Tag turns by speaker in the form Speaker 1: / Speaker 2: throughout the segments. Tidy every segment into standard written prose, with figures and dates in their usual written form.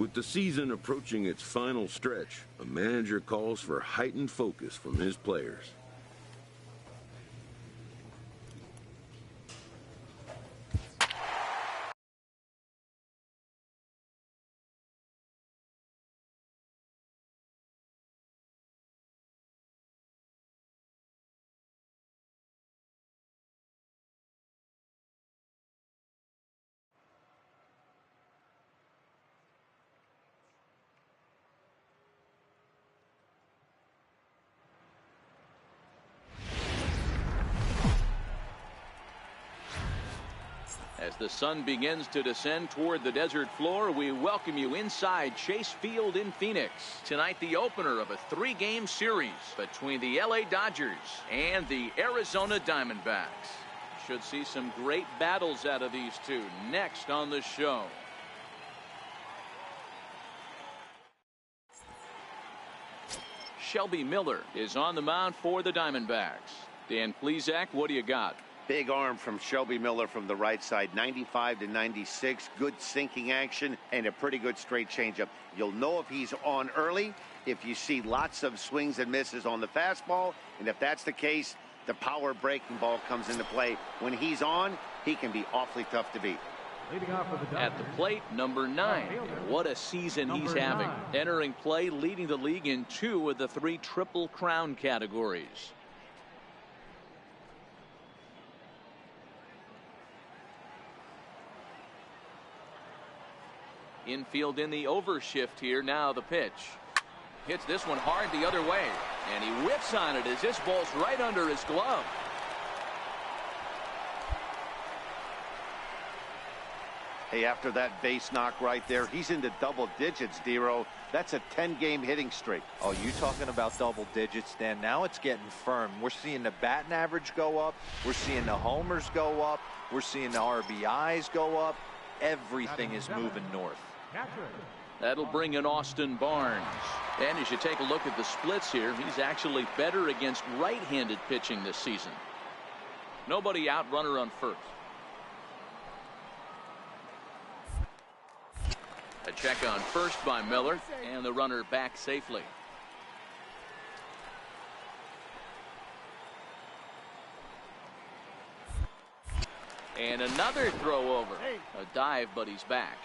Speaker 1: With the season approaching its final stretch, a manager calls for heightened focus from his players.
Speaker 2: As the sun begins to descend toward the desert floor, we welcome you inside Chase Field in Phoenix. Tonight, the opener of a 3-game series between the LA Dodgers and the Arizona Diamondbacks. Should see some great battles out of these two next on the show. Shelby Miller is on the mound for the Diamondbacks. Dan Plesac, what do you got?
Speaker 3: Big arm from Shelby Miller from the right side, 95 to 96. Good sinking action and a pretty good straight changeup. You'll know if he's on early if you see lots of swings and misses on the fastball. And if that's the case, the power breaking ball comes into play. When he's on, he can be awfully tough to beat.
Speaker 2: At the plate, number 9. What a season he's having. Entering play, leading the league in 2 of the 3 Triple Crown categories. Infield in the overshift here. Now the pitch. Hits this one hard the other way. And he whips on it as this ball's right under his glove.
Speaker 3: Hey, after that base knock right there, he's into double digits, Dero. That's a 10-game hitting streak.
Speaker 4: Oh, you talking about double digits, Dan? Now it's getting firm. We're seeing the batting average go up. We're seeing the homers go up. We're seeing the RBIs go up. Everything is moving north.
Speaker 2: That'll bring in Austin Barnes. And as you take a look at the splits here, he's actually better against right-handed pitching this season. Nobody out, runner on first. A check on first by Miller, and the runner back safely. And another throw over. A dive, but he's back.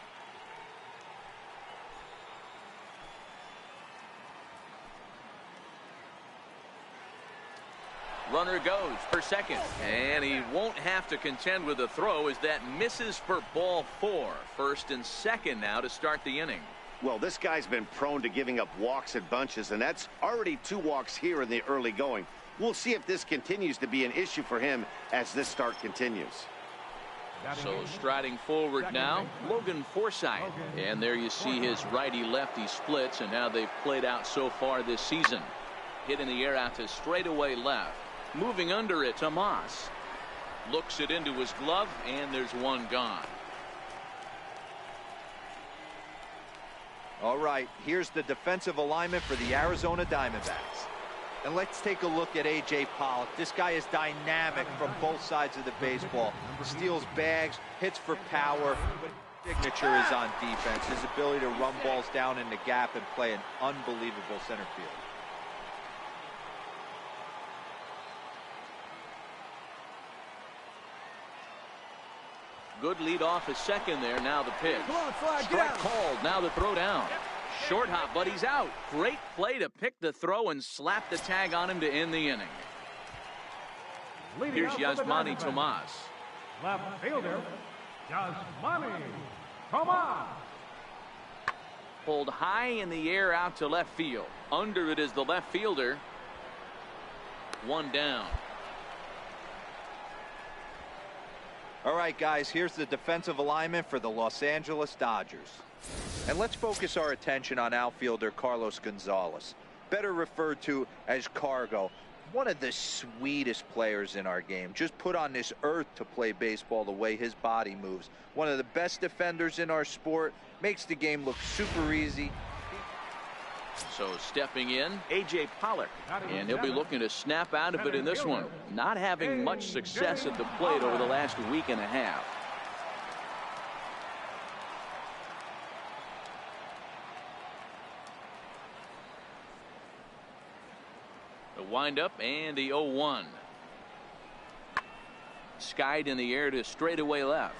Speaker 2: Runner goes for second, and he won't have to contend with a throw as that misses for ball 4. First and second now to start the inning.
Speaker 3: Well, this guy's been prone to giving up walks at bunches, and that's already 2 walks here in the early going. We'll see if this continues to be an issue for him as this start continues.
Speaker 2: So striding forward now, Logan Forsythe. And there you see his righty-lefty splits and how they've played out so far this season. Hit in the air out to straightaway left. Moving under it, Tomas. Looks it into his glove, and there's one gone.
Speaker 4: All right, here's the defensive alignment for the Arizona Diamondbacks. And let's take a look at A.J. Pollock. This guy is dynamic from both sides of the baseball. Steals bags, hits for power. Signature is on defense. His ability to run balls down in the gap and play an unbelievable center field.
Speaker 2: Good lead off at second there. Now the pitch. Strike called. Now the throw down. Short hop, but he's out. Great play to pick the throw and slap the tag on him to end the inning. Here's Yasmani Tomas.
Speaker 5: Left fielder, Yasmani Tomas.
Speaker 2: Pulled high in the air out to left field. Under it is the left fielder. One down.
Speaker 4: All right, guys, here's the defensive alignment for the Los Angeles Dodgers. And let's focus our attention on outfielder Carlos Gonzalez, better referred to as Cargo. One of the sweetest players in our game. Just put on this earth to play baseball the way his body moves. One of the best defenders in our sport. Makes the game look super easy.
Speaker 2: So stepping in, A.J. Pollock. And he'll be looking to snap out of it in this one. Not having much success at the plate over the last week and a half. The windup and the 0-1. Skied in the air to straightaway left.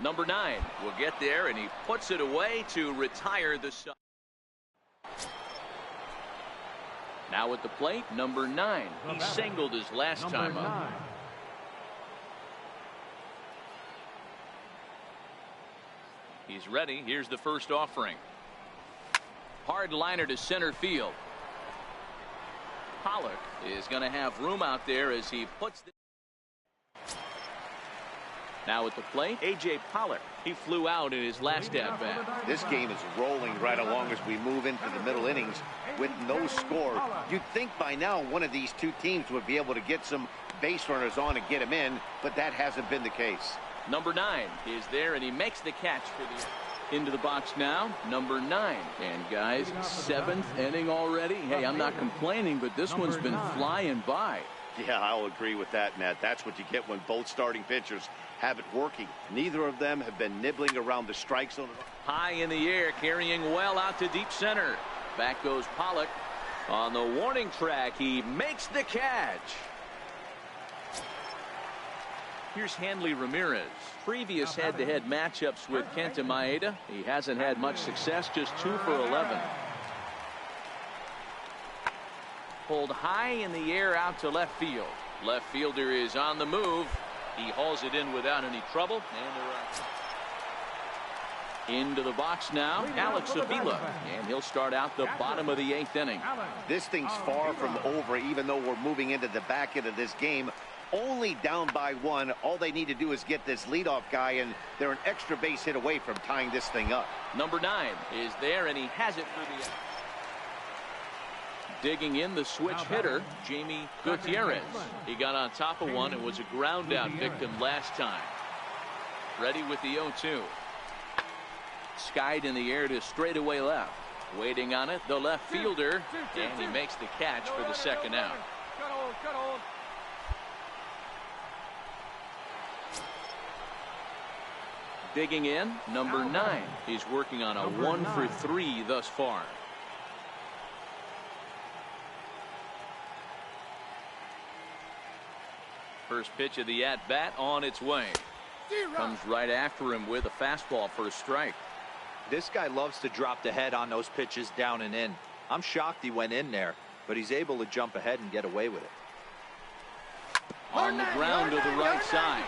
Speaker 2: Number 9 will get there, and he puts it away to retire the side. Now at the plate, number 9. He singled his last time up. He's ready. Here's the first offering. Hard liner to center field. Pollock is going to have room out there as he puts the... Now at the plate, A.J. Pollock. He flew out in his last at-bat.
Speaker 3: This game is rolling right along as we move into the middle innings with no score. You'd think by now one of these two teams would be able to get some base runners on and get him in, but that hasn't been the case.
Speaker 2: Number 9 is there, and he makes the catch for the... Into the box now, number 9. And guys, 7th inning already. Hey, I'm not complaining, but this one's been flying by.
Speaker 3: Yeah, I'll agree with that, Matt. That's what you get when both starting pitchers have it working. Neither of them have been nibbling around the strike zone.
Speaker 2: High in the air, carrying well out to deep center. Back goes Pollock. On the warning track, he makes the catch. Here's Hanley Ramirez. Previous head-to-head matchups with Kenta Maeda. He hasn't had much success, just 2 for 11. Pulled high in the air out to left field. Left fielder is on the move. He hauls it in without any trouble. And into the box now, Alex Avila. And he'll start out the bottom of the 8th inning.
Speaker 3: This thing's far from over, even though we're moving into the back end of this game. Only down by 1. All they need to do is get this leadoff guy, and they're an extra base hit away from tying this thing up.
Speaker 2: Number 9 is there, and he has it for the... Digging in the switch hitter, Jamie Gutierrez. He got on top of one and was a ground out victim last time. Ready with the 0-2. Skied in the air to straightaway left. Waiting on it, the left fielder, and he makes the catch for the second out. Digging in, number 9. He's working on a 1 for 3 thus far. First pitch of the at-bat on its way. Comes right after him with a fastball for a strike.
Speaker 4: This guy loves to drop the head on those pitches down and in. I'm shocked he went in there, but he's able to jump ahead and get away with it.
Speaker 2: On the ground to the right side.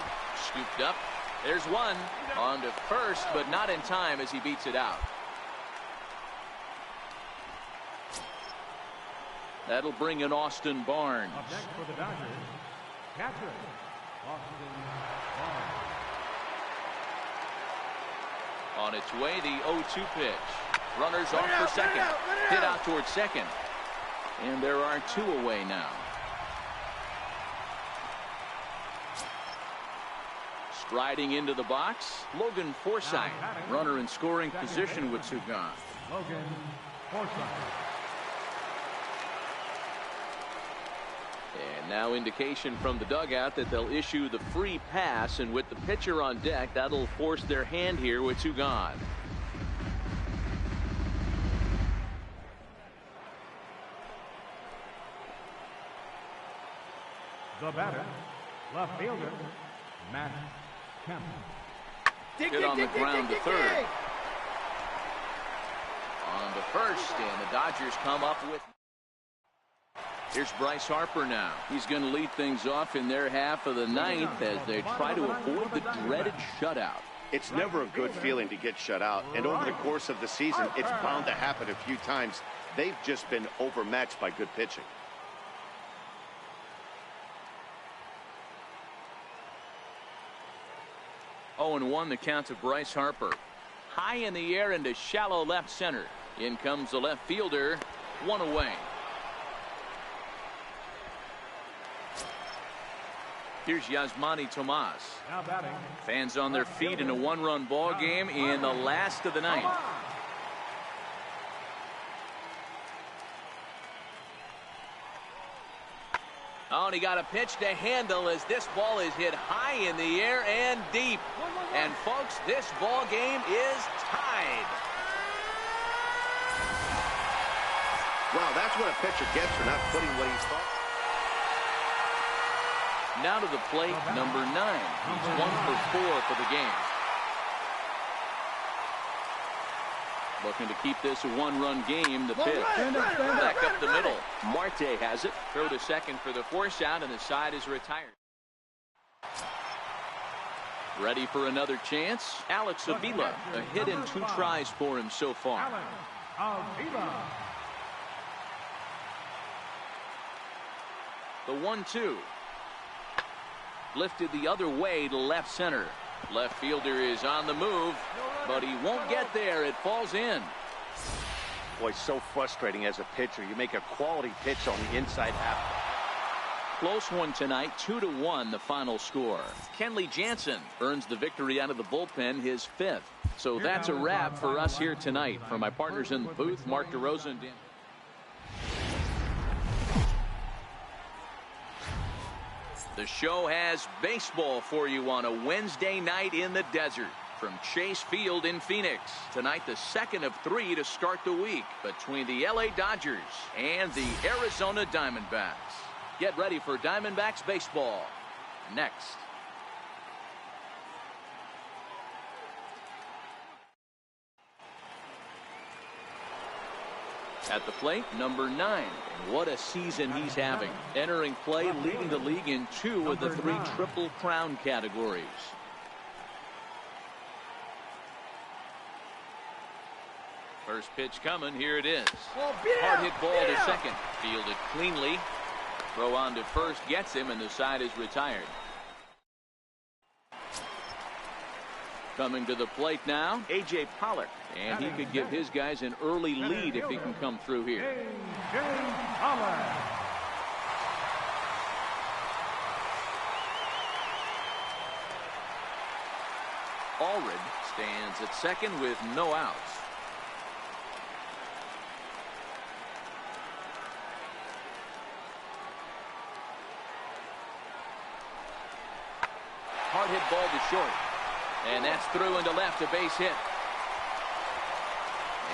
Speaker 2: Scooped up. There's one. On to first, but not in time as he beats it out. That'll bring in Austin Barnes.
Speaker 5: Up next for the Dodgers, catcher, Austin Barnes.
Speaker 2: On its way, the 0-2 pitch. Runners off for second. Hit out towards second. And there are 2 away now. Striding into the box, Logan Forsythe. Runner in scoring position with 2 gone.
Speaker 5: Logan Forsythe.
Speaker 2: And now indication from the dugout that they'll issue the free pass, and with the pitcher on deck, that'll force their hand here with 2 gone.
Speaker 5: The batter, left fielder, Matt Kemp.
Speaker 2: Hit on the ground to third. On to first, and the Dodgers come up with... Here's Bryce Harper now. He's going to lead things off in their half of the 9th as they try to avoid the dreaded shutout.
Speaker 3: It's never a good feeling to get shut out, and over the course of the season, it's bound to happen a few times. They've just been overmatched by good pitching.
Speaker 2: Oh, and 1 the count to Bryce Harper. High in the air into shallow left center. In comes the left fielder. 1 away. Here's Yasmani Tomas.
Speaker 5: Now batting.
Speaker 2: Fans on their feet in a 1-run ball game in the last of the 9th. Oh, and he got a pitch to handle as this ball is hit high in the air and deep. And folks, this ball game is tied.
Speaker 3: Well, that's what a pitcher gets for not putting what he's thought.
Speaker 2: Now to the plate, number 9. He's 1 for 4 for the game. Looking to keep this a one-run game. The pitch. Back up the middle. Marte has it. Throw to second for the force out, and the side is retired. Ready for another chance. Alex Avila. A hit in 2 tries for him so far. The 1-2. Lifted the other way to left center. Left fielder is on the move, but he won't get there. It falls in.
Speaker 3: Boy, so frustrating as a pitcher. You make a quality pitch on the inside half.
Speaker 2: Close one tonight, 2-1 the final score. Kenley Jansen earns the victory out of the bullpen, his 5th. So that's a wrap for us here tonight. For my partners in the booth, Mark DeRosa and Dan. The show has baseball for you on a Wednesday night in the desert from Chase Field in Phoenix. Tonight, the second of 3 to start the week between the LA Dodgers and the Arizona Diamondbacks. Get ready for Diamondbacks baseball next. At the plate, number 9. And what a season he's having. Entering play, leading the league in 2 of the 3 Triple Crown categories. First pitch coming. Here it is. Hard hit ball to second. Fielded cleanly. Throw on to first gets him, and the side is retired. Coming to the plate now, A.J. Pollock. And he could give his guys an early lead if he can come through here.
Speaker 5: A.J. Pollock.
Speaker 2: Allred stands at second with no outs. Hard hit ball to short. And that's through into left, a base hit.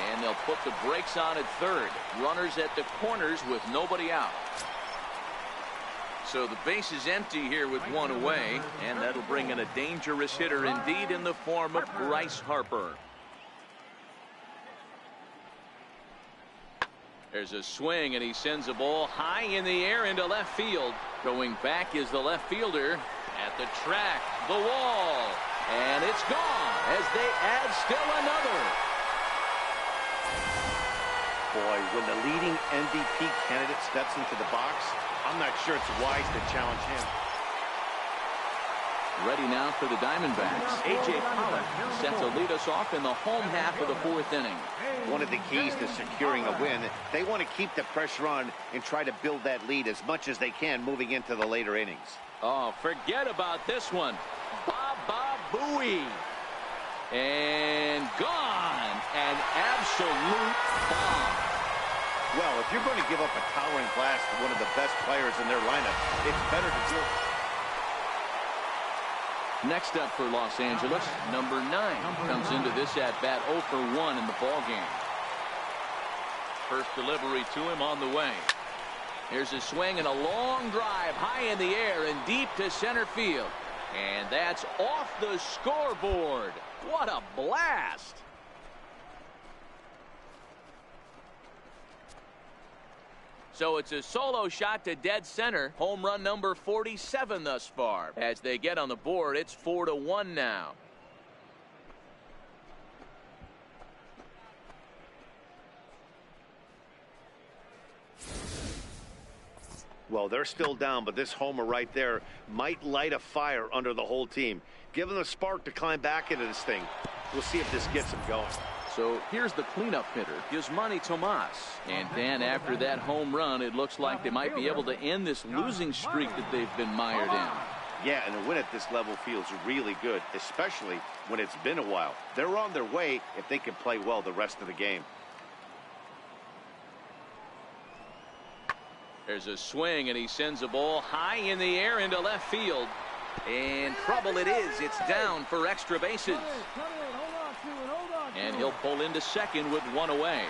Speaker 2: And they'll put the brakes on at third. Runners at the corners with nobody out. So the base is empty here with 1 away. And that'll bring in a dangerous hitter indeed in the form of Bryce Harper. There's a swing, and he sends a ball high in the air into left field. Going back is the left fielder. At the track, the wall. And it's gone as they add still another.
Speaker 3: Boy, when the leading MVP candidate steps into the box, I'm not sure it's wise to challenge him.
Speaker 2: Ready now for the Diamondbacks. A.J. Pollock set to lead us off in the home half of the 4th inning.
Speaker 3: One of the keys to securing a win, they want to keep the pressure on and try to build that lead as much as they can moving into the later innings.
Speaker 2: Oh, forget about this one. Baba Booey. And gone. An absolute bomb.
Speaker 3: Well, if you're going to give up a towering blast to one of the best players in their lineup, it's better to do it.
Speaker 2: Next up for Los Angeles, number 9 comes into this at-bat 0 for 1 in the ballgame. First delivery to him on the way. Here's a swing and a long drive high in the air and deep to center field. And that's off the scoreboard. What a blast. So it's a solo shot to dead center. Home run number 47 thus far. As they get on the board, it's 4-1 now.
Speaker 3: Well, they're still down, but this homer right there might light a fire under the whole team. Give them a spark to climb back into this thing. We'll see if this gets them going.
Speaker 2: So here's the cleanup hitter, Yasmani Tomas. And then after that home run, it looks like they might be able to end this losing streak that they've been mired in.
Speaker 3: Yeah, and a win at this level feels really good, especially when it's been a while. They're on their way if they can play well the rest of the game.
Speaker 2: There's a swing, and he sends a ball high in the air into left field. And trouble it is. It's down for extra bases. And he'll pull into second with 1 away.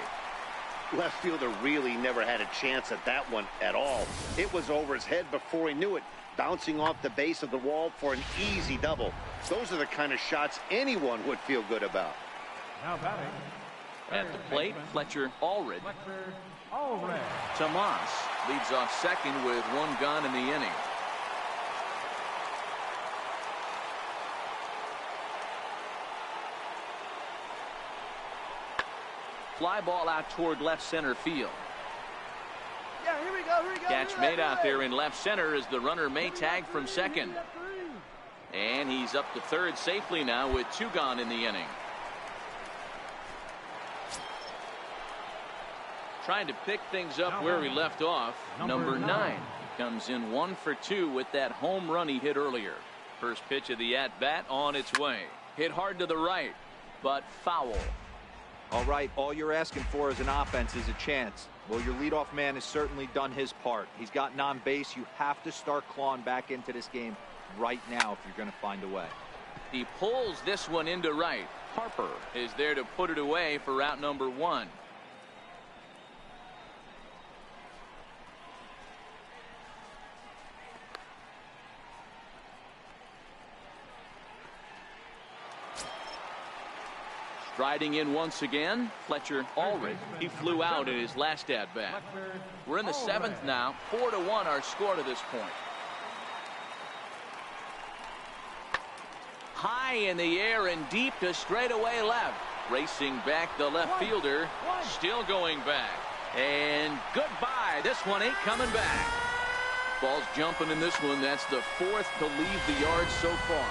Speaker 3: Left fielder really never had a chance at that one at all. It was over his head before he knew it, bouncing off the base of the wall for an easy double. Those are the kind of shots anyone would feel good about.
Speaker 5: Now batting.
Speaker 2: At the plate, Fletcher Allred.
Speaker 5: Allred.
Speaker 2: Tomas leads off second with one gone in the inning. Fly ball out toward left center field.
Speaker 6: Yeah, here we go.
Speaker 2: Catch made out there in left center as the runner may tag from second. And he's up to third safely now with two gone in the inning. Trying to pick things up where he left off. Number 9 comes in 1 for 2 with that home run he hit earlier. First pitch of the at-bat on its way. Hit hard to the right, but foul.
Speaker 4: All right, all you're asking for as an offense is a chance. Well, your leadoff man has certainly done his part. He's gotten on base. You have to start clawing back into this game right now if you're going to find a way.
Speaker 2: He pulls this one into right. Harper is there to put it away for out number 1. Striding in once again, Fletcher Allred. He flew out in his last at-bat. We're in the 7th now. 4-1 our score to this point. High in the air and deep to straightaway left. Racing back the left fielder. Still going back. And goodbye. This one ain't coming back. Ball's jumping in this one. That's the 4th to leave the yard so far.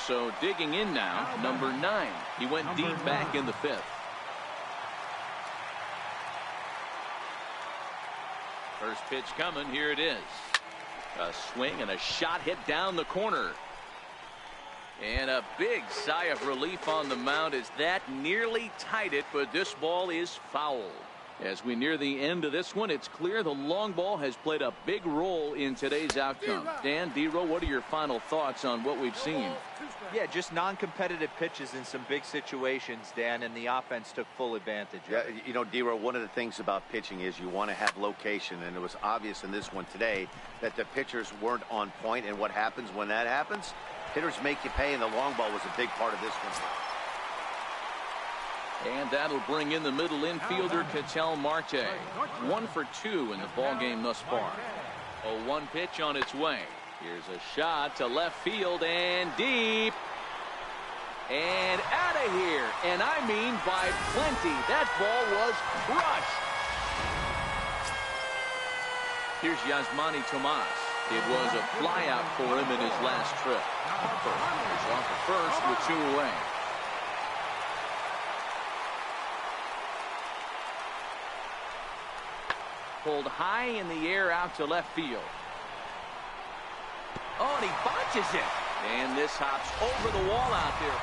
Speaker 2: So digging in now, number 9. He went deep back in the 5th. First pitch coming. Here it is. A swing and a shot hit down the corner. And a big sigh of relief on the mound as that nearly tied it, but this ball is foul. As we near the end of this one, it's clear the long ball has played a big role in today's outcome. Dan, D-Row, what are your final thoughts on what we've seen?
Speaker 4: Yeah, just non-competitive pitches in some big situations, Dan, and the offense took full advantage of it.
Speaker 3: You know, D-Row, one of the things about pitching is you want to have location, and it was obvious in this one today that the pitchers weren't on point, and what happens when that happens? Hitters make you pay, and the long ball was a big part of this one.
Speaker 2: And that'll bring in the middle infielder, Ketel Marte. 1 for 2 in the ball game thus far. A 1 pitch on its way. Here's a shot to left field and deep. And out of here. And I mean by plenty. That ball was crushed. Here's Yasmani Tomas. It was a flyout for him in his last trip. Harper is off the first with 2 away. Pulled high in the air out to left field. Oh, and he botches it. And this hops over the wall out there.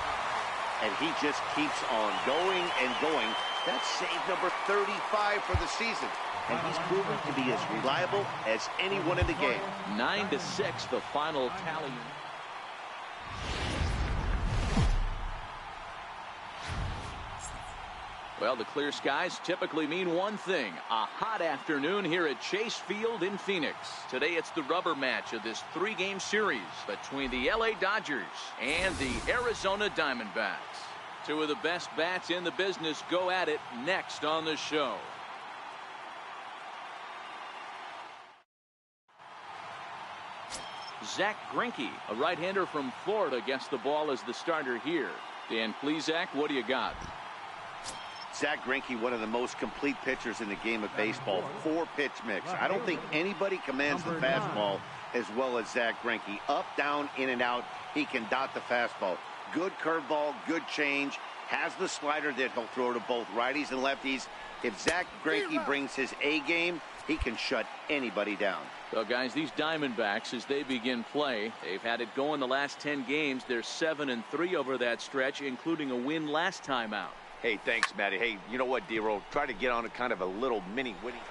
Speaker 3: And he just keeps on going and going. That's save number 35 for the season. And he's proven to be as reliable as anyone in the game.
Speaker 2: 9-6, the final tally. Well, the clear skies typically mean one thing, a hot afternoon here at Chase Field in Phoenix. Today it's the rubber match of this 3-game series between the LA Dodgers and the Arizona Diamondbacks. 2 of the best bats in the business go at it next on the show. Zach Greinke, a right-hander from Florida, gets the ball as the starter here. Dan Plesac, what do you got?
Speaker 3: Zach Greinke, one of the most complete pitchers in the game of baseball. 4-pitch mix. I don't think anybody commands the fastball as well as Zach Greinke. Up, down, in and out. He can dot the fastball. Good curveball, good change. Has the slider that he'll throw to both righties and lefties. If Zach Greinke brings his A game, he can shut anybody down.
Speaker 2: Well, guys, these Diamondbacks, as they begin play, they've had it going the last 10 games. They're 7-3 over that stretch, including a win last time out.
Speaker 3: Hey, thanks, Matty. Hey, you know what, D-Roll? Try to get on a kind of a little mini winning.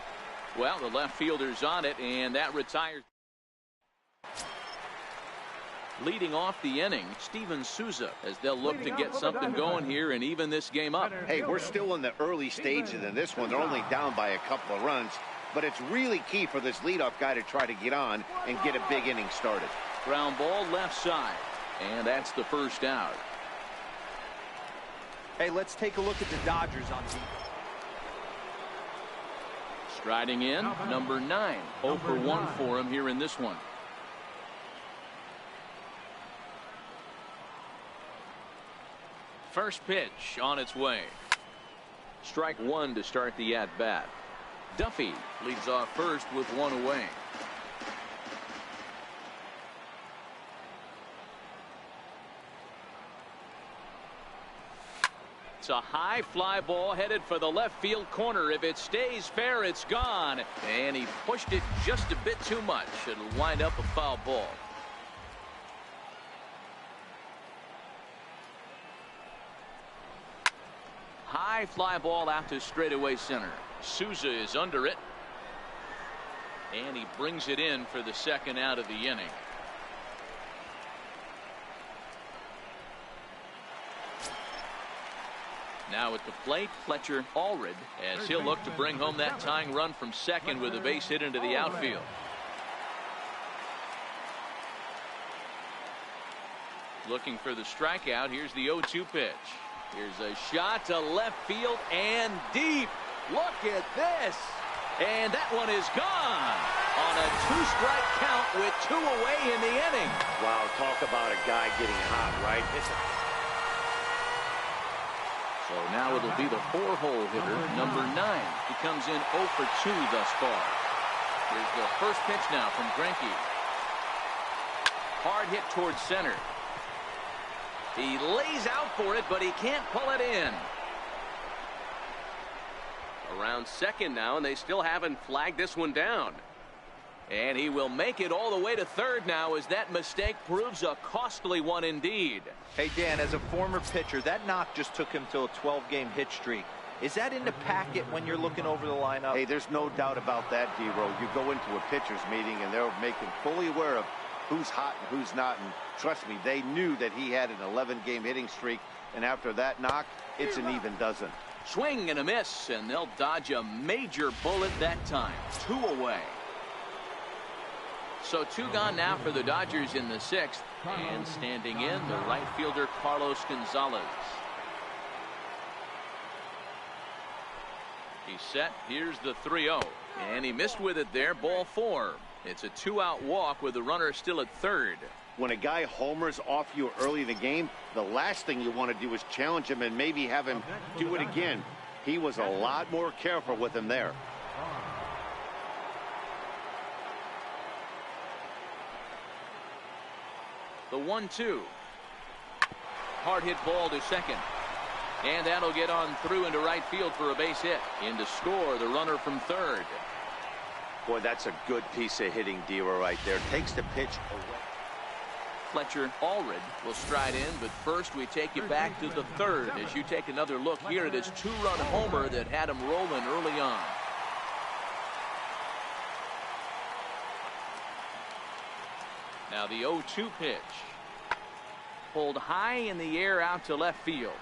Speaker 2: Well, the left fielder's on it, and that retires. Leading off the inning, Steven Souza, as they'll look to get something going here and even this game up.
Speaker 3: Hey, we're still in the early stages in this one. They're only down by a couple of runs, but it's really key for this leadoff guy to try to get on and get a big inning started.
Speaker 2: Ground ball left side, and that's the first out.
Speaker 4: Hey, let's take a look at the Dodgers on defense.
Speaker 2: Striding in, number 9. 0 for 1 for him here in this one. First pitch on its way. Strike 1 to start the at-bat. Duffy leads off first with 1 away. It's a high fly ball headed for the left field corner. If it stays fair, it's gone. And he pushed it just a bit too much. It'll wind up a foul ball. High fly ball out to straightaway center. Souza is under it. And he brings it in for the second out of the inning. Now at the plate, Fletcher Allred, as he'll look to bring home that tying run from second with a base hit into the outfield. Looking for the strikeout. Here's the 0-2 pitch. Here's a shot to left field and deep. Look at this. And that one is gone on a 2-strike count with 2 away in the inning.
Speaker 3: Wow, talk about a guy getting hot, right?
Speaker 2: So now it'll be the 4-hole hitter, number 9. He comes in 0 for 2 thus far. Here's the first pitch now from Greinke. Hard hit towards center. He lays out for it, but he can't pull it in. Around second now, and they still haven't flagged this one down. And he will make it all the way to third now, as that mistake proves a costly one indeed.
Speaker 4: Hey, Dan, as a former pitcher, that knock just took him to a 12-game hit streak. Is that in the packet when you're looking over the lineup?
Speaker 3: Hey, there's no doubt about that, D-Row. You go into a pitcher's meeting, and they're making fully aware of who's hot and who's not. And trust me, they knew that he had an 11-game hitting streak. And after that knock, it's an even dozen.
Speaker 2: Swing and a miss, and they'll dodge a major bullet that time. 2 away. So 2 gone now for the Dodgers in the 6th. And standing in, the right fielder Carlos Gonzalez. He's set. Here's the 3-0. And he missed with it there. Ball 4. It's a 2-out walk with the runner still at third.
Speaker 3: When a guy homers off you early in the game, the last thing you want to do is challenge him and maybe have him do it again. He was a lot more careful with him there.
Speaker 2: The 1-2. Hard hit ball to second. And that'll get on through into right field for a base hit. In to score, the runner from third.
Speaker 3: Boy, that's a good piece of hitting, D-Row, right there. Takes the pitch away.
Speaker 2: Fletcher Allred will stride in, but first we take you back to the third as you take another look here at his 2-run homer that had him rolling early on. Now the 0-2 pitch. Pulled high in the air out to left field.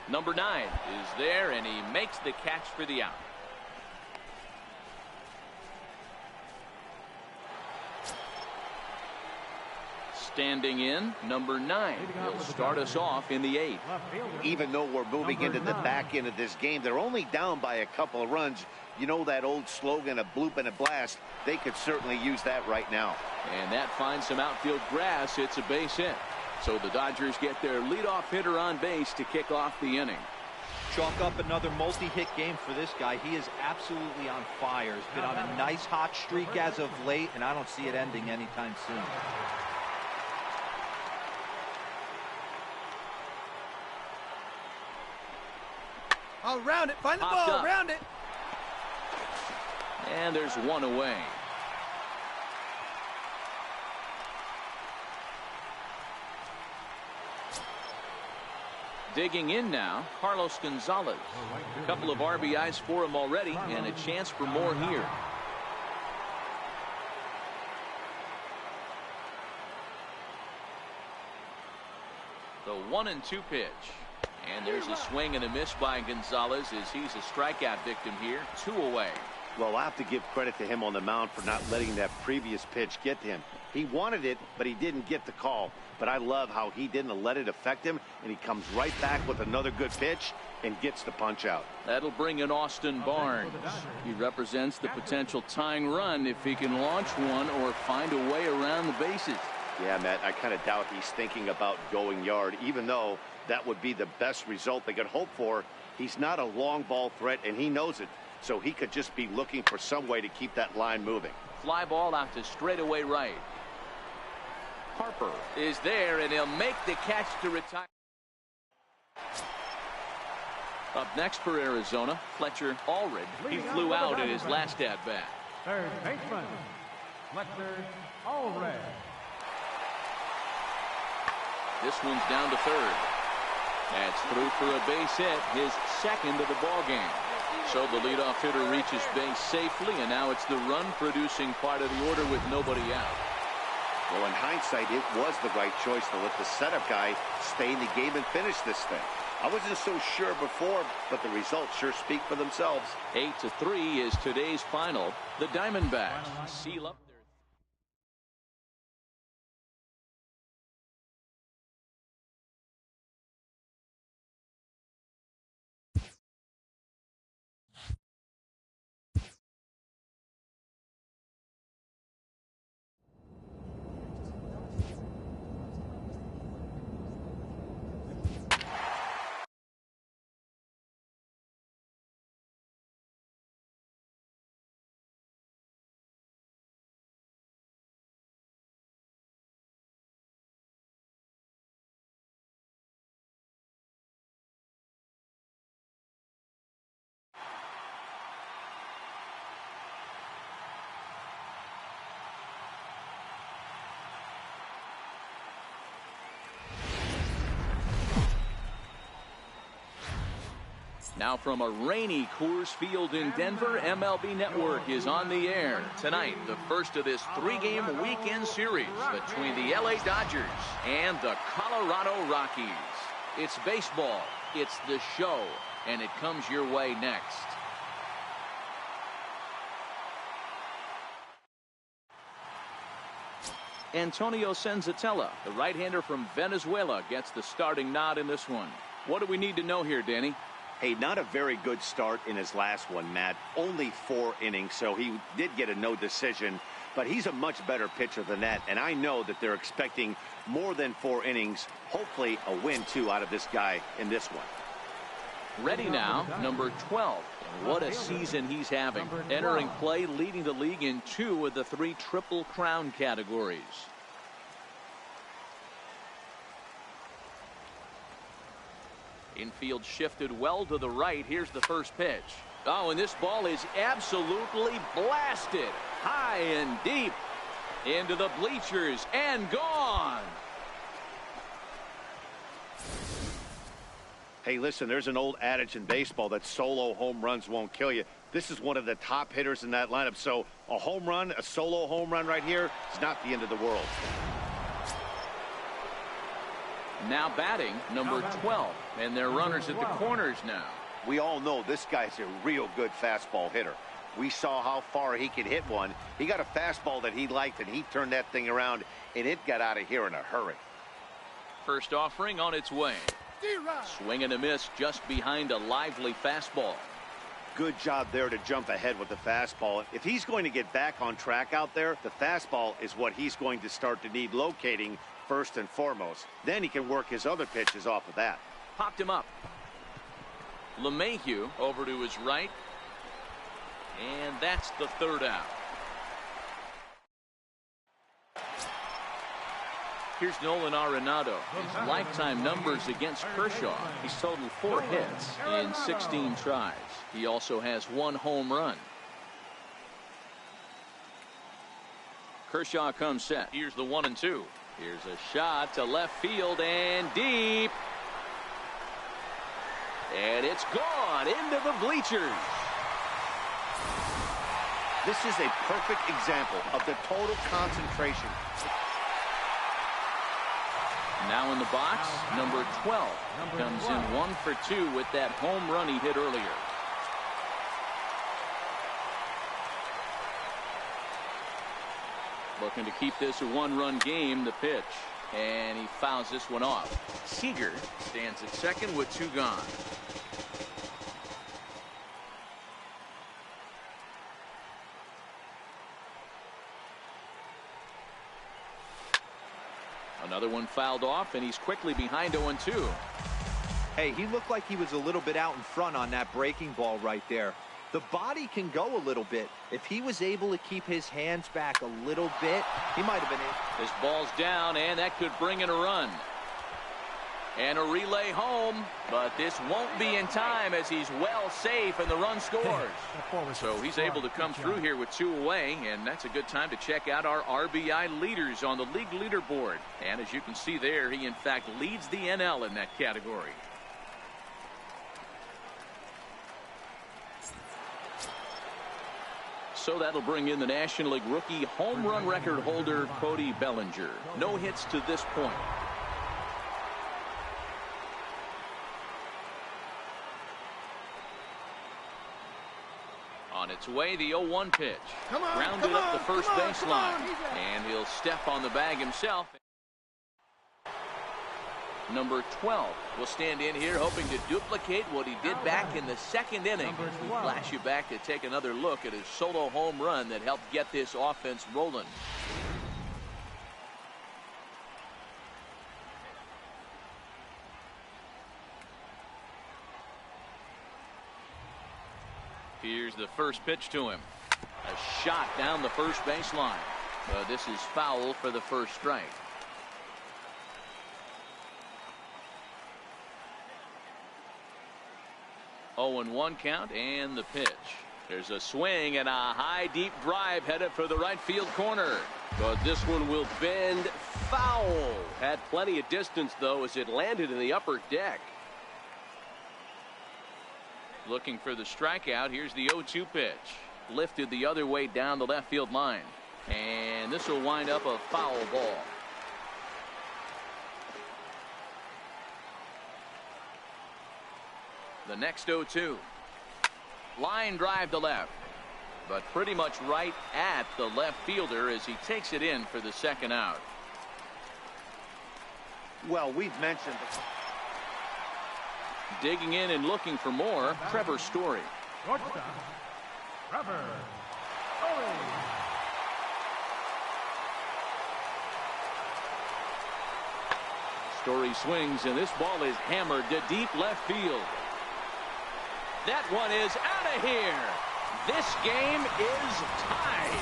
Speaker 2: Number 9 is there, and he makes the catch for the out. Standing in, number 9. He'll start us off in the 8th.
Speaker 3: Even though we're moving into the back end of this game, they're only down by a couple of runs. You know that old slogan, a bloop and a blast. They could certainly use that right now.
Speaker 2: And that finds some outfield grass. It's a base hit. So the Dodgers get their leadoff hitter on base to kick off the inning.
Speaker 4: Chalk up another multi-hit game for this guy. He is absolutely on fire. He's been on a nice hot streak as of late, and I don't see it ending anytime soon.
Speaker 6: Oh, round it. Find the
Speaker 2: Popped
Speaker 6: ball.
Speaker 2: up.
Speaker 6: Round it.
Speaker 2: And there's 1 away. Digging in now, Carlos Gonzalez. A couple of RBIs for him already, and a chance for more here. 1-2 pitch. And there's a swing and a miss by Gonzalez as he's a strikeout victim here. 2 away.
Speaker 3: Well, I have to give credit to him on the mound for not letting that previous pitch get to him. He wanted it, but he didn't get the call. But I love how he didn't let it affect him, and he comes right back with another good pitch and gets the punch out.
Speaker 2: That'll bring in Austin Barnes. He represents the potential tying run if he can launch one or find a way around the bases.
Speaker 3: Yeah, Matt, I kind of doubt he's thinking about going yard, even though that would be the best result they could hope for. He's not a long ball threat, and he knows it. So he could just be looking for some way to keep that line moving.
Speaker 2: Fly ball out to straightaway right. Harper is there, and he'll make the catch to retire. Up next for Arizona, Fletcher Allred. He flew out in his last at-bat.
Speaker 5: Third baseman, Fletcher Allred.
Speaker 2: This one's down to third. That's through for a base hit, his second of the ball game. So the leadoff hitter reaches base safely, and now it's the run-producing part of the order with nobody out.
Speaker 3: Well, in hindsight, it was the right choice to let the setup guy stay in the game and finish this thing. I wasn't so sure before, but the results sure speak for themselves.
Speaker 2: 8-3 is today's final. The Diamondbacks seal up. Now from a rainy Coors Field in Denver, MLB Network is on the air. Tonight, the first of this 3-game weekend series between the LA Dodgers and the Colorado Rockies. It's baseball, it's the show, and it comes your way next. Antonio Senzatella, the right-hander from Venezuela, gets the starting nod in this one. What do we need to know here, Danny?
Speaker 3: Hey, not a very good start in his last one, Matt. Only 4 innings, so he did get a no decision. But he's a much better pitcher than that, and I know that they're expecting more than 4 innings. Hopefully a win, too, out of this guy in this one.
Speaker 2: Ready now, number 12. What a season he's having. Entering play, leading the league in 2 of the 3 Triple Crown categories. Infield shifted well to the right. Here's the first pitch. Oh, and this ball is absolutely blasted. High and deep into the bleachers and gone.
Speaker 3: Hey, listen, there's an old adage in baseball that solo home runs won't kill you. This is one of the top hitters in that lineup. So a home run, a solo home run right here is not the end of the world.
Speaker 2: Now batting, number 12. And they're runners at the corners now.
Speaker 3: We all know this guy's a real good fastball hitter. We saw how far he could hit one. He got a fastball that he liked, and he turned that thing around, and it got out of here in a hurry.
Speaker 2: First offering on its way. Swing and a miss just behind a lively fastball.
Speaker 3: Good job there to jump ahead with the fastball. If he's going to get back on track out there, the fastball is what he's going to start to need locating first and foremost. Then he can work his other pitches off of that.
Speaker 2: Popped him up. LeMahieu over to his right. And that's the third out. Here's Nolan Arenado. His lifetime numbers against Kershaw. He's totaled 4 hits in 16 tries. He also has 1 home run. Kershaw comes set. Here's the 1-2. Here's a shot to left field and deep. And it's gone into the bleachers.
Speaker 3: This is a perfect example of the total concentration.
Speaker 2: Now in the box, number 12 comes in 1 for 2 with that home run he hit earlier. Looking to keep this a one-run game. The pitch, and he fouls this one off. Seager stands at second with 2 gone. Another one fouled off, and he's quickly behind 0-2.
Speaker 4: Hey, he looked like he was a little bit out in front on that breaking ball right there. The body can go a little bit. If he was able to keep his hands back a little bit, he might have been in.
Speaker 2: This ball's down, and that could bring in a run. And a relay home, but this won't be in time as he's well safe and the run scores. So he's able to come through here with 2 away, and that's a good time to check out our RBI leaders on the league leaderboard. And as you can see there, he in fact leads the NL in that category. So that'll bring in the National League rookie home run record holder Cody Bellinger. No hits to this point. On its way, the 0-1 pitch. Grounded up the first baseline. And he'll step on the bag himself. Number 12 will stand in here hoping to duplicate what he did back in the second inning. We flash you back to take another look at his solo home run that helped get this offense rolling. Here's the first pitch to him. A shot down the first baseline. This is foul for the first strike. 0-1 count, and the pitch. There's a swing and a high deep drive headed for the right field corner. But this one will bend foul.
Speaker 7: Had plenty of distance though as it landed in the upper deck.
Speaker 2: Looking for the strikeout. Here's the 0-2 pitch. Lifted the other way down the left field line. And this will wind up a foul ball. The next 0-2. Line drive to left. But pretty much right at the left fielder as he takes it in for the second out.
Speaker 3: Well, we've mentioned.
Speaker 2: Digging in and looking for more, Trevor Story.
Speaker 5: Trevor
Speaker 2: Story swings, and this ball is hammered to deep left field. That one is out of here. This game is tied.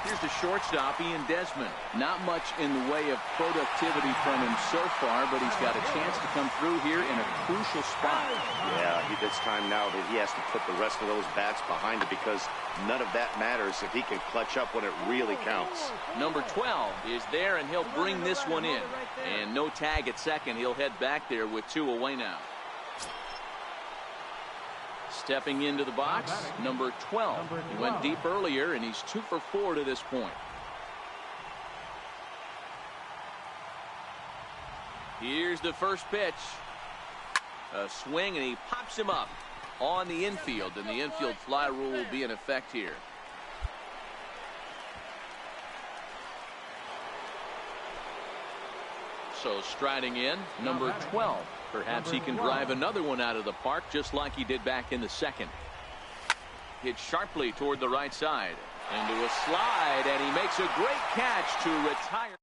Speaker 2: Here's the shortstop, Ian Desmond. Not much in the way of productivity from him so far, but he's got a chance to come through here in a crucial spot.
Speaker 3: Yeah, it's time now that he has to put the rest of those bats behind it because none of that matters if he can clutch up when it really counts.
Speaker 2: Number 12 is there, and he'll bring this one in. And no tag at second. He'll head back there with 2 away now. Stepping into the box, number 12. He went deep earlier, and he's 2 for 4 to this point. Here's the first pitch. A swing, and he pops him up on the infield, and the infield fly rule will be in effect here. So striding in, number 12. Perhaps he can drive another one out of the park just like he did back in the second. Hit sharply toward the right side. Into a slide, and he makes a great catch to retire.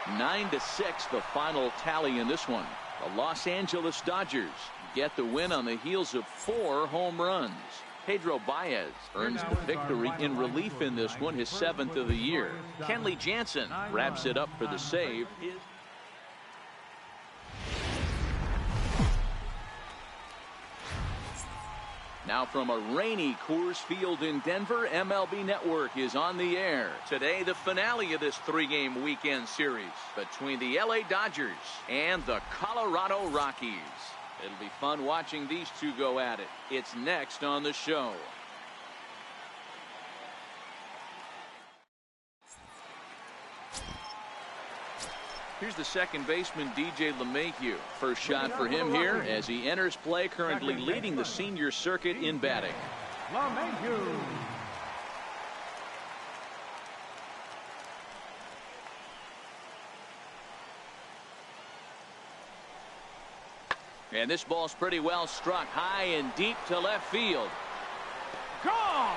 Speaker 2: 9-6 the final tally in this one. The Los Angeles Dodgers get the win on the heels of 4 home runs. Pedro Baez earns the victory in relief in this one, his 7th of the year. Kenley Jansen wraps it up for the save. Now from a rainy Coors Field in Denver, MLB Network is on the air. Today, the finale of this 3-game weekend series between the LA Dodgers and the Colorado Rockies. It'll be fun watching these two go at it. It's next on the show. Here's the second baseman, DJ LeMahieu. First shot for him here as he enters play, currently leading the senior circuit in batting.
Speaker 5: LeMahieu.
Speaker 2: And this ball's pretty well struck high and deep to left field.
Speaker 5: Gone.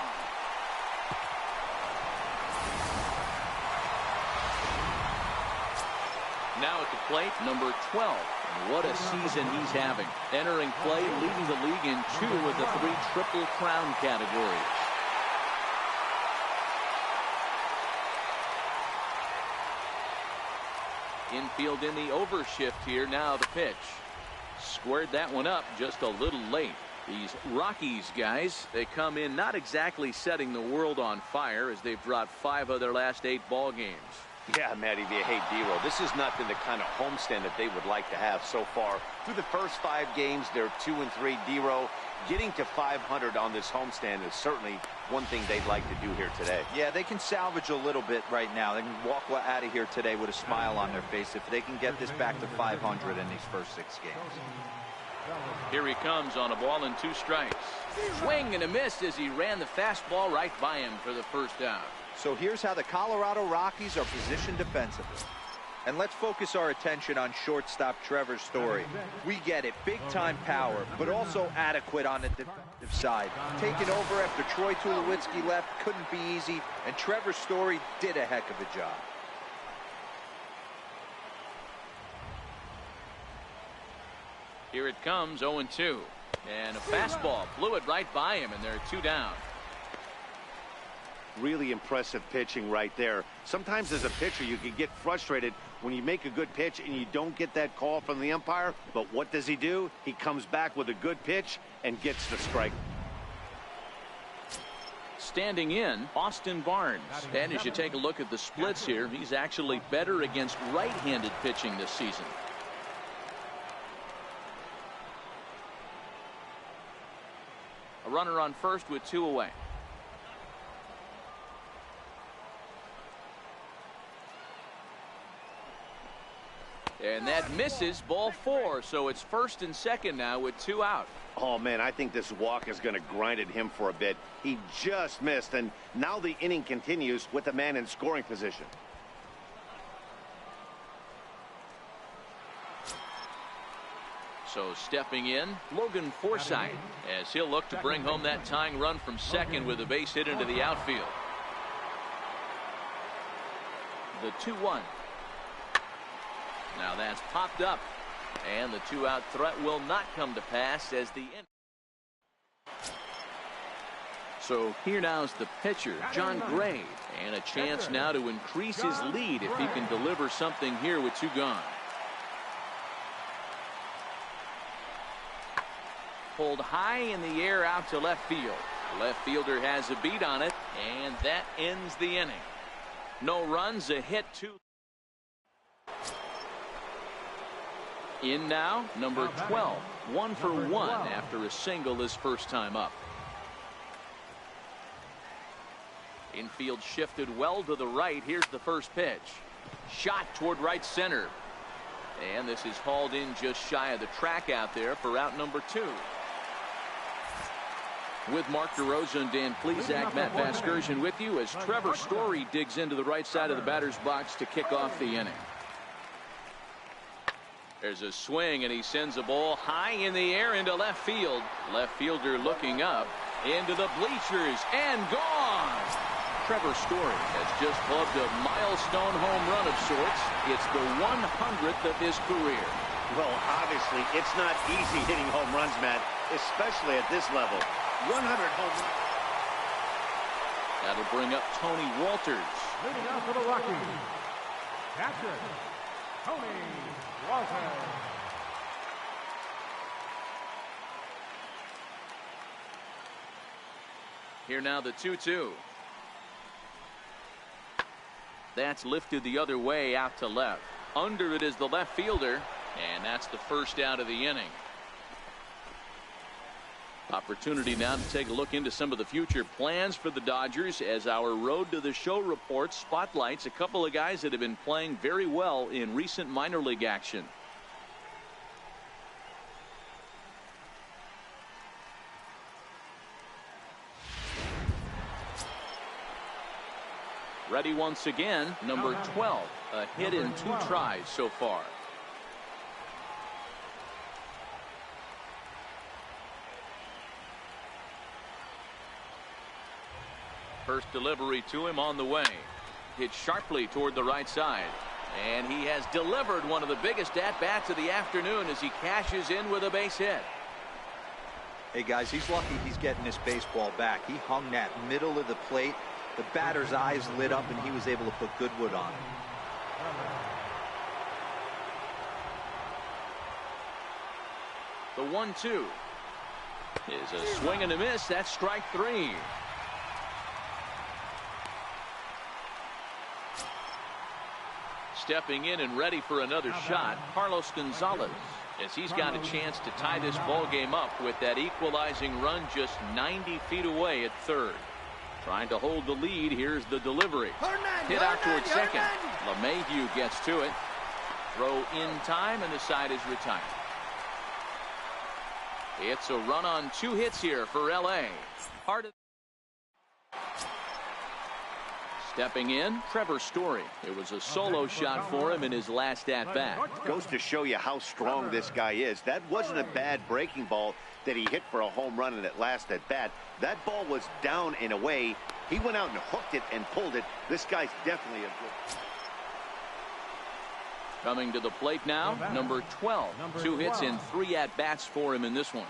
Speaker 2: Now at the plate, number 12. And what a season he's having. Entering play, leading the league in 2 of the 3 Triple Crown categories. Infield in the overshift here. Now the pitch. Squared that one up just a little late. These Rockies guys, they come in not exactly setting the world on fire as they've dropped 5 of their last 8 ball games.
Speaker 7: Yeah, Matty, if you hate D-Roll, this is not been the kind of homestand that they would like to have so far. Through the first 5 games, they're 2-3. D-Roll getting to 500 on this homestand is certainly one thing they'd like to do here today.
Speaker 4: Yeah, they can salvage a little bit right now. They can walk out of here today with a smile on their face if they can get this back to 500 in these first 6 games.
Speaker 2: Here he comes on a ball and 2 strikes. Swing and a miss as he ran the fastball right by him for the first out.
Speaker 4: So here's how the Colorado Rockies are positioned defensively. And let's focus our attention on shortstop Trevor Story. We get it, big-time power, but also adequate on the defensive side. Taking over after Troy Tulowitzki left couldn't be easy, and Trevor Story did a heck of a job.
Speaker 2: Here it comes, 0-2. And a fastball blew it right by him, and they're 2 down.
Speaker 3: Really impressive pitching right there. Sometimes as a pitcher you can get frustrated when you make a good pitch and you don't get that call from the umpire. But what does he do? He comes back with a good pitch and gets the strike.
Speaker 2: Standing in, Austin Barnes. And as you take a look at the splits here, he's actually better against right-handed pitching this season. A runner on first with 2 away. And that misses, ball 4. So it's first and second now with 2 out.
Speaker 3: Oh, man, I think this walk is going to grind at him for a bit. He just missed, and now the inning continues with the man in scoring position.
Speaker 2: So stepping in, Logan Forsythe, as he'll look to bring home that tying run from second with a base hit into the outfield. The 2-1. Now that's popped up, and the 2-out threat will not come to pass as the inning. So here now is the pitcher, John Gray, and a chance now to increase his lead if he can deliver something here with 2 gone. Pulled high in the air out to left field. Left fielder has a beat on it, and that ends the inning. No runs, a hit, 2. In now, number 12, 1 for 1 after a single his first time up. Infield shifted well to the right. Here's the first pitch. Shot toward right center. And this is hauled in just shy of the track out there for out number 2. With Mark DeRosa and Dan Plesac, Matt Vasgersian with you as Trevor Story digs into the right side of the batter's box to kick off the inning. There's a swing, and he sends a ball high in the air into left field. Left fielder looking up into the bleachers and gone. Trevor Story has just plugged a milestone home run of sorts. It's the 100th of his career.
Speaker 3: Well, obviously, it's not easy hitting home runs, Matt, especially at this level. 100 home runs.
Speaker 2: That'll bring up Tony Walters.
Speaker 5: Leading out for the Rockies, catcher, Tony Walters.
Speaker 2: Here now the 2-2. That's lifted the other way out to left. Under it is the left fielder, and that's the first out of the inning. Opportunity now to take a look into some of the future plans for the Dodgers as our Road to the Show report spotlights a couple of guys that have been playing very well in recent minor league action. Ready once again, number 12, a hit in 2 tries so far. First delivery to him on the way. Hit sharply toward the right side. And he has delivered one of the biggest at-bats of the afternoon as he cashes in with a base hit.
Speaker 4: Hey guys, he's lucky he's getting this baseball back. He hung that middle of the plate. The batter's eyes lit up and he was able to put good wood on it.
Speaker 2: The 1-2 is a swing and a miss. That's strike 3. Stepping in and ready for another shot, Carlos Gonzalez, as he's got a chance to tie this ball game up with that equalizing run just 90 feet away at third. Trying to hold the lead. Here's the delivery. Hit out towards second. LeMahieu gets to it. Throw in time, and the side is retired. It's a run on 2 hits here for LA. Stepping in, Trevor Story. It was a solo shot for him in his last at-bat.
Speaker 3: Goes to show you how strong this guy is. That wasn't a bad breaking ball that he hit for a home run in that last at-bat. That ball was down and away. He went out and hooked it and pulled it. This guy's definitely a good.
Speaker 2: Coming to the plate now, number 12. 2 hits and 3 at-bats for him in this one.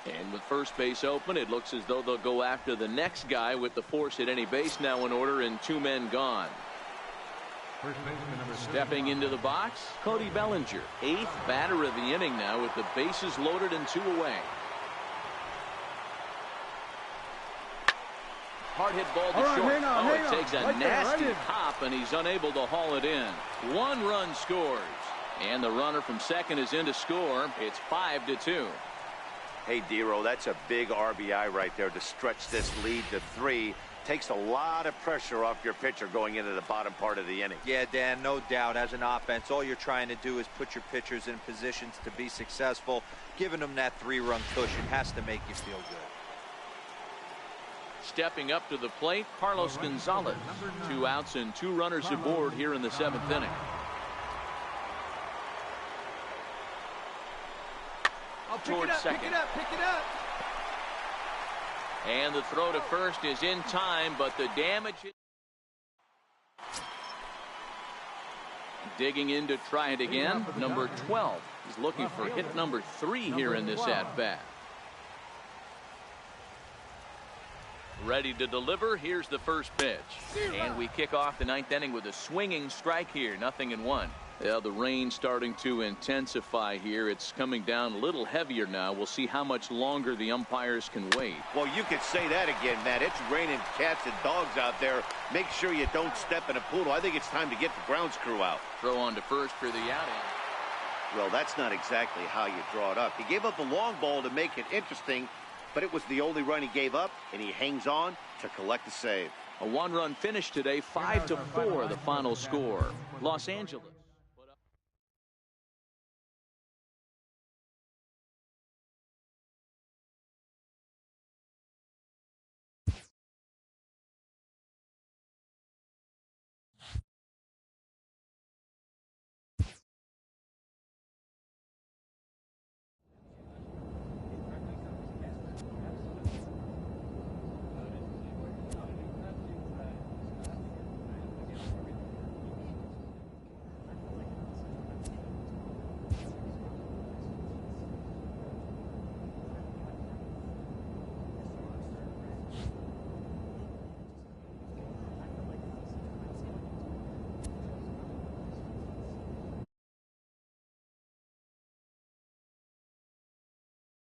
Speaker 2: And with first base open, it looks as though they'll go after the next guy with the force at any base now in order and 2 men gone. Stepping into the box, Cody Bellinger, 8th batter of the inning now with the bases loaded and 2 away. Hard hit ball to short. It takes a nasty hop and he's unable to haul it in. 1 run scores. And the runner from second is in to score. It's 5-2.
Speaker 3: Hey, Dero, that's a big RBI right there to stretch this lead to 3. Takes a lot of pressure off your pitcher going into the bottom part of the inning.
Speaker 4: Yeah, Dan, no doubt. As an offense, all you're trying to do is put your pitchers in positions to be successful. Giving them that 3-run cushion has to make you feel good.
Speaker 2: Stepping up to the plate, Carlos Gonzalez. 2 outs and 2 runners aboard here in the 7th inning. Towards second.
Speaker 6: Pick it up.
Speaker 2: And the throw to first is in time, but the damage. Digging in to try it again. Number 12. He's looking for hit number 3 here in this at-bat. Ready to deliver. Here's the first pitch. And we kick off the 9th inning with a swinging strike here. 0-1. Yeah, the rain starting to intensify here. It's coming down a little heavier now. We'll see how much longer the umpires can wait.
Speaker 3: Well, you could say that again, Matt. It's raining cats and dogs out there. Make sure you don't step in a poodle. I think it's time to get the grounds crew out.
Speaker 2: Throw on to first for the outing.
Speaker 3: Well, that's not exactly how you draw it up. He gave up a long ball to make it interesting, but it was the only run he gave up, and he hangs on to collect the save.
Speaker 2: A 1-run finish today, 5-4, the final score. Los Angeles.